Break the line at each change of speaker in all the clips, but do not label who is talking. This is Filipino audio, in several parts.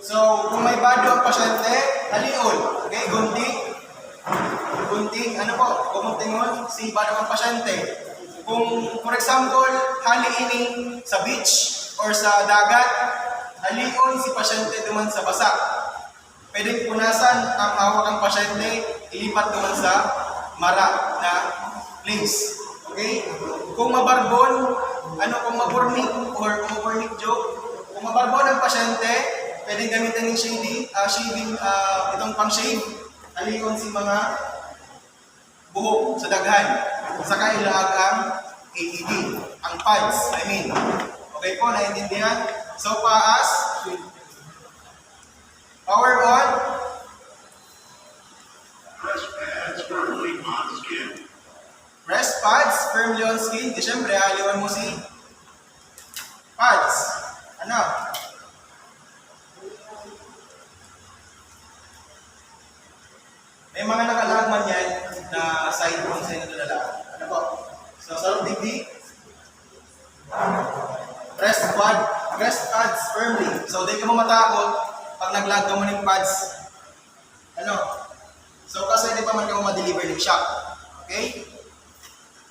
So, kung may bado ang pasyente, halion. Okay, gunting. Gunting, ano po, kumuntingon si bado ang pasyente. Kung, for example, haliin sa beach or sa dagat, halion si pasyente duman sa basa. Pwedeng punasan ang hawak ng pasyente, ilipat duman sa mara na place. Okay? Kung mabarbon, kung maburnik or maburnik joke, kung mabarbon ang pasyente, pwedeng gamitin ng shaving, itong pang-shave, halion si mga buhok sa daghan. Saka ilaag ang AED, ang pads, Okay po, naiintindihan? So, paas, power on,
Press pads firmly on skin.
press pads firmly on skin. Di syempre, haliwan mo si pads. Ano? May mga nakalagman yan na side bone sa inyo dala. Ano po? So, sa digdi, press pads firmly. So, di ka mo matakot pag naglag mo ng pads. Ano? So, kasi di pa man ka mo ma-deliver ng shock. Okay?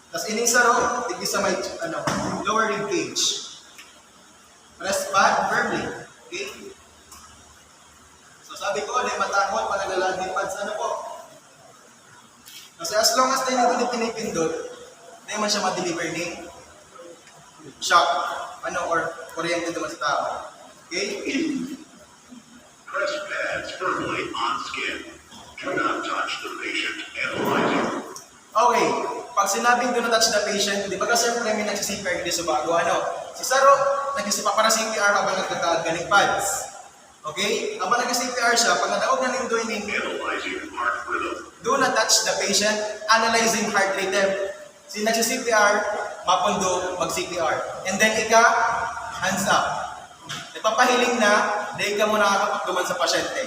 Tapos ining saro, digdi sa may lower rib cage. Press pad firmly. Okay? So, sabi ko, di matakot pag naglalag ng pads. Ano po? Kasi as long as tayo hindi pinipindot, hindi man siya ma-deliver ng shock, or kuryente naman sa tao. Okay?
Press pads firmly on skin. Do not touch the patient. Analyzing.
Okay. Pag sinabing do not touch the patient, di ba kasi may nagsisipr hindi sa bago, Si Saro, nagsisipa para CPR habang nagtataag galing pads. Okay? Habang nag-CPR siya, pag nadaog na ng doing
Analyzing heart rhythm.
do not touch the patient, analyzing heart rhythm. Si nagsi-CPR, mapundo, mag-CPR. And then hands up. Ipapahiling na, dahil ka mo nakakapagduman sa pasyente.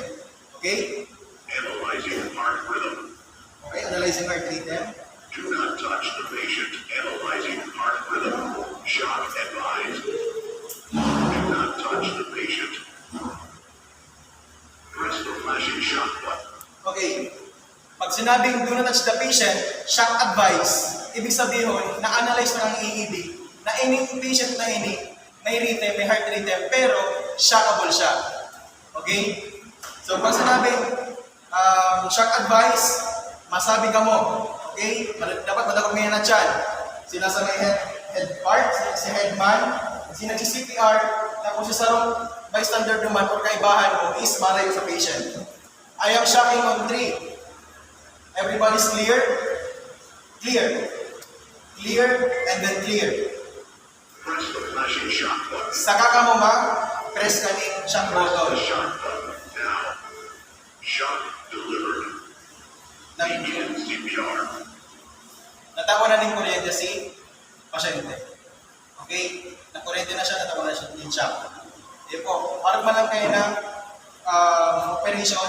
Okay?
Analyzing heart rhythm.
Okay, analyzing heart rhythm.
Do not touch the patient. Analyzing heart rhythm. Shock advised. Do not touch the patient. Press the flashing shock button.
Okay. Pag sinabing do not touch the patient, shock advice, ibig sabihin, na-analyze na ang AED, na any patient na may rhythm, may heart rhythm, pero shockable siya. Okay? So, pag sinabing shock advice, masabi ka mo, okay? Dapat madakot ngayon na tiyan. Sila sa may head part, si headman, si nagsi-CPR, tapos si sarong bystander naman o kaibahan mo is maray sa patient. I am shocking on 3. Everybody's clear? Clear. Clear, and then clear.
Press the flashing shock button.
Saka ka mo press ka ni shock
Press
button.
the shock button now. Shock delivered. Begin CPR.
Natawa na ng kuryente si pasyente. Okay? Nakuryente na siya, natawa na siya ng shock. Di po, parang man lang kayo ng operation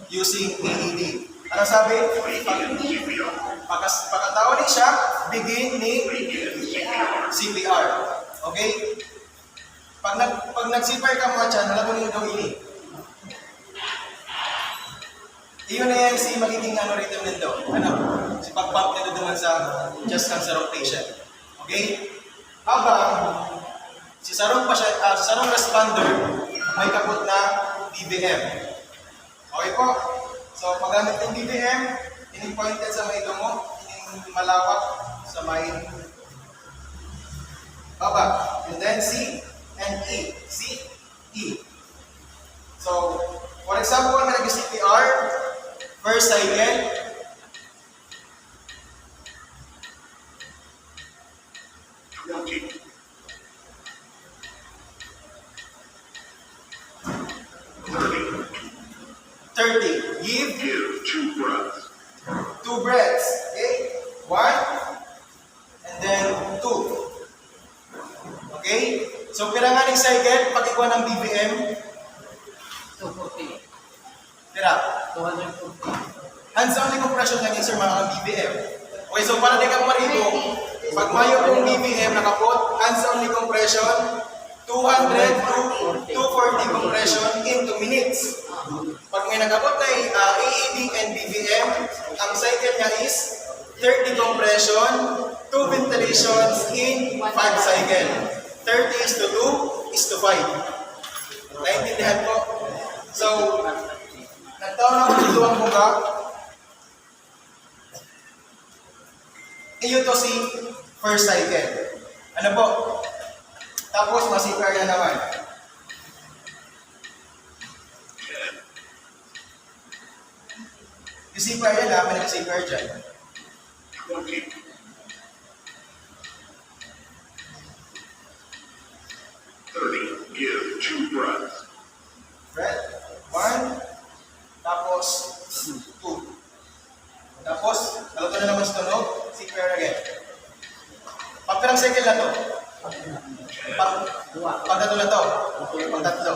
using AED. Ano sabi?
Begin CPR.
Pagkatawa ni shock, begin ni
Begin CPR.
CPR. Okay? Pag nag-CPR ka mga dyan, alam mo nyo gawin ini. Iyon na yan si magiging rhythm nito. Si pag-bump nito naman sa chest cancer of patient. Okay? Habang si sarong responder may kapot na BBM. Okay po? So, paggamit ng BBM, pointed sa may dungo, malawak sa may baba. And then C and E. C, E. So, for example, may nag-CPR, first cycle, Give
Give 2 breaths.
2 breaths. Okay? 1 and then 2. Okay? So, piranganing cycle, pag ikuha ng BBM,
240.
tira.
240.
Hands-on decompression lang yun, sir, mga BBM. Okay, so para di ka marito, pag mayo kong BBM nakapot, hands-on decompression, 200 to 240 compression into minutes. Pag may nag-abot na AED and BVM, ang cycle niya is 30 compression, 2 ventilations in 5 cycle. 30 is to 2 is to 5. Naintindihan po? So, nagtaon ako ng duwang buga. Iyo to si first cycle. Ano po? Tapos, masipar na naman. Yung CPR yan ha, may nag-CPR dyan.
20, 30, give 2 breaths.
Breath. 1. Tapos, 2. Tapos, naluto na naman sa tunog. CPR again. Pagkarang cycle na to. Pagtatlo na to. Pagtatlo.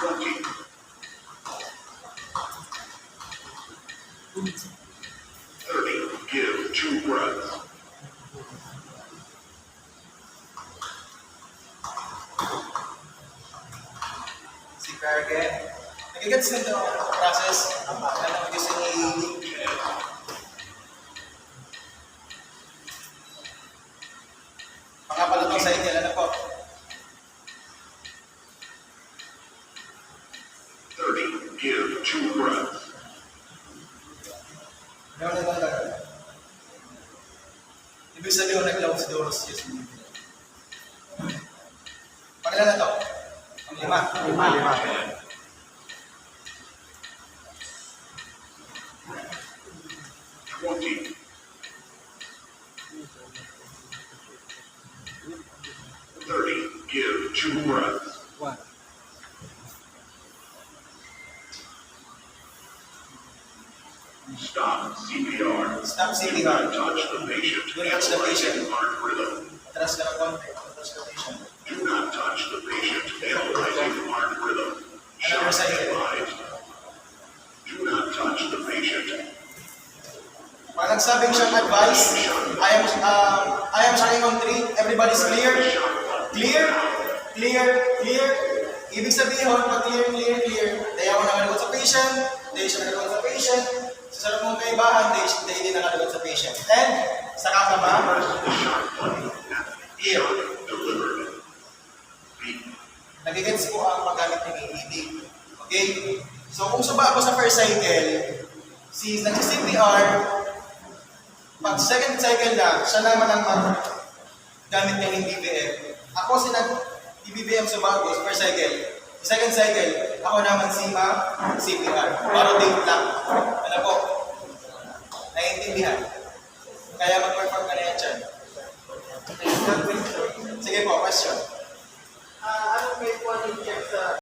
20, 30, give 2 breaths.
CPR again. Nagigets nito ang process. Ano mag-using AED. Pangapalatong cycle, ano po?
30, give 2 breaths.
Meron na talaga. Ibig sabihin, nag-close doors. Yes. Pangilan na to? Ang 5.
20, 30, give 2 breaths. Stop CPR.
Stop
Do
CPR.
not touch the patient.
Do not touch the patient.
Analyzing heart rhythm.
Atras ka ng konti. Atras ka patient.
Do not touch the patient. Analyzing heart rhythm. Shock
Another cycle.
advised. Do not touch the patient.
Pag nagsabing siyang advice, I am shocking on 3. Everybody's clear? Clear? Clear? Clear? Ibig sabihin, pag clear, clear, clear, dahil ako nakalagot sa patient, dahil siya nakalagot sa patient, sa sarap mong kaibahan, dahil hindi nakalagot sa patient. And, sa kakama,
The shock button.
here.
Shock delivered. Beep.
Nagigets po ang paggamit ng AED. Okay? So, kung suba ako sa first cycle, si nag-CPR, pag second cycle na, siya naman ang gamit ng BBM. Ako si nag-BBM suba ako sa first cycle. Second cycle, ako naman si CPR. Para date lang. Ano po? Naiintindihan. Kaya mag-perform ka na yan dyan. Sige po, question.
Anong may quality check sa